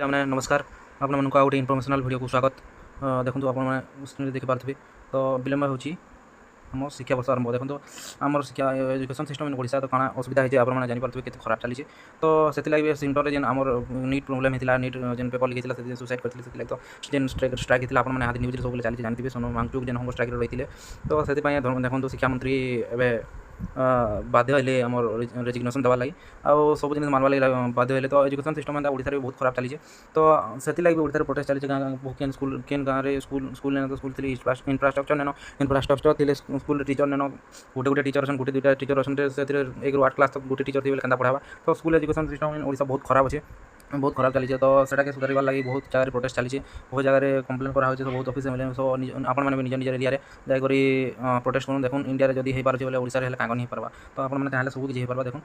मैंने नमस्कार आपण मानक आ गोटे इनफर्मेशनल वीडियो को स्वागत। देखो आप स्क्रीन देखि पार्थे तो विलम्ब होची आम शिक्षा वर्ष आरंभ। देखो आम शिक्षा एजुकेशन सिस्टम इन ओडिशा तो काଣା असुविधा है आप जानी पार्थे केते खराब चली तो से लगे सेंटर जेन आम नीट प्रोब्लेम होता नीट जेन पेपर लीक होता सुसाइड करते से तो जेन स्ट्राइक होता आपने हाथ न्यूज सब चली जानते सोनू वांगचुक जेन होंगे स्ट्राइक रही तो से देखो शिक्षा मंत्री एवं बाध्य हेले आम रेजिग्नेसन देवार लगी आउ सब जिन मानवा लगे बाध्य हेले तो एजुकेशन सिस्टम एंता ओडिशा बहुत खराब चली तो से लगे ओडिशा प्रोटेस्ट चली केन स्कूल केन गाँव में स्कूल स्कूल ने तो स्कूल थी इंफ्रास्ट्रक्चर नेन इंफ्रास्ट्रक्चर थी स्कूल टीचर नेन गोटे गोटे टीचर गोटे दुटा टीचर अच्छे से 1 ରୁ 8 क्लास तक गोटे टीचर थी क्या पढ़ावा तो school education system in Odisha बहुत खराब अच्छे बहुत खराब चली तो सेटा सुधार लगी बहुत जगह प्रोटेस्ट चली बहुत जगह कंप्लेन करा तो बहुत ऑफिस मिले सो आपण मैंने निज निज एरिया जाकर प्रोटेस्ट करूँ देखो इंडिया जदि हो पारे ओडिशा हेल्ले कागज नहीं पार्बा तो आपने सब किसी हो पार्बा देखो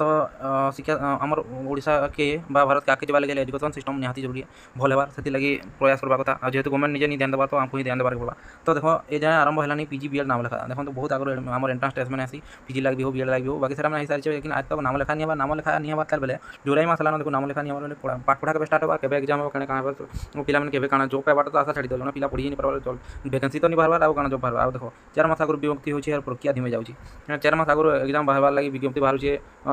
तो शिक्षा आमर ओडिशा के भारत के आगे जब लगे एजुकेशन सिस्टम निहाती जरूरी भल होबार से लगी प्रयास करवा कथा जेहतु गवर्नमेंट निजे नहीं ध्यान देवा तो आमको ही ध्यान देवार पड़ा तो देखो ये जाए आरंभ है पीजी बीएड नाम लेखा देखो तो बहुत आगे आम एंट्रांस टेस्ट मैंने आसी पीजी लगे हो बीएड लगे हो बाकी सारा सारी लेकिन आज तक नाम लेखा नहीं नाम लेखा नहीं हवा बेले जुलाई मास देखो नाम लेखा नहीं हमारे पाठ पढ़ा के स्टार्ट होगा केबे एग्जाम होगा कणे कहाँ पे पे केबे काଣା जॉब पाइबार तो आशा छाड़ी देना पिला पढ़ी नहीं पार्बार जॉब वैकेंसी तो नहीं बाहर आउ काଣା जॉब बाहर देखो 4 मास आगुरी विज्ञप्ति होची प्रक्रिया धीमे जाउची 4 मास आगुरी एग्जाम बाहर लगी विज्ञप्ति बाहर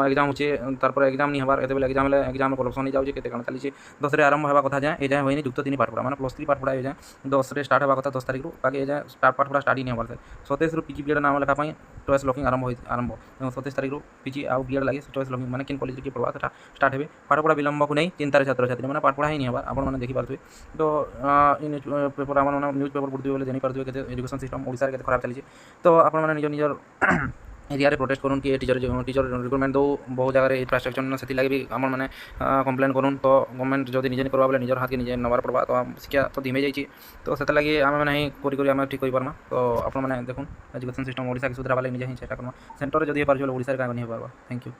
एग्जाम होचे तारपर एग्जाम नहीं हबार एते एग्जाम ले एग्जाम करप्शन नहीं जाउची केते काଣା चली 10 रे आरंभ होगा कथा जाए ए जाए होइनी युक्त 3 पाठ पढ़ा माने +3 पाठ पढ़ा ए जाए 10 रे स्टार्ट होगा कथा 10 तारिख रु बाकी ए जाए स्टार्ट पाठ पढ़ा स्टार्ट ही नहीं हबार 27 रु पीजी बीएड नाम लेखा पई चॉइस लॉकिंग आरंभ 27 तारिख रु पीजी आउ बीएड लगे चॉइस लॉकिंग माने किन कॉलेज के पढ़वा सेटा स्टार्ट हेबे पाठ पढ़ा विलंब को नहीं चिंतार छात्र छात्री मैंने पाठ पढ़ा ही नहीं हबार आपने देखी पार्थे तो न्यूज पेपर आम न्यूज पेपर पढ़ुवे बोले जानी पार्थे के एजुकेशन सिस्टम ओडिशा के खराब चली तो आपने निज निजर एरिया प्रोटेस्ट करूँ कि टीचर रिक्रुटमेंट दो बहुत जगह इंफ्रास्ट्रक्चर से लगे भी आम मैंने कम्प्लेन करूँ तो गवर्नमेंट जब निजे करवा बोले निजर हाथ के निजे नवार पड़वा तो शिक्षा तो धीमे जाइए तो से लगे आम मैंने ही ठीक कर पार्मा तो आपने देखो एजुकेशन सिस्टम ओडिशा के सुधार वाले निजे ही चेष्टा करवा सेंटर जब हो पारे ओडिशा का नहीं हो पार्बा। Thank you.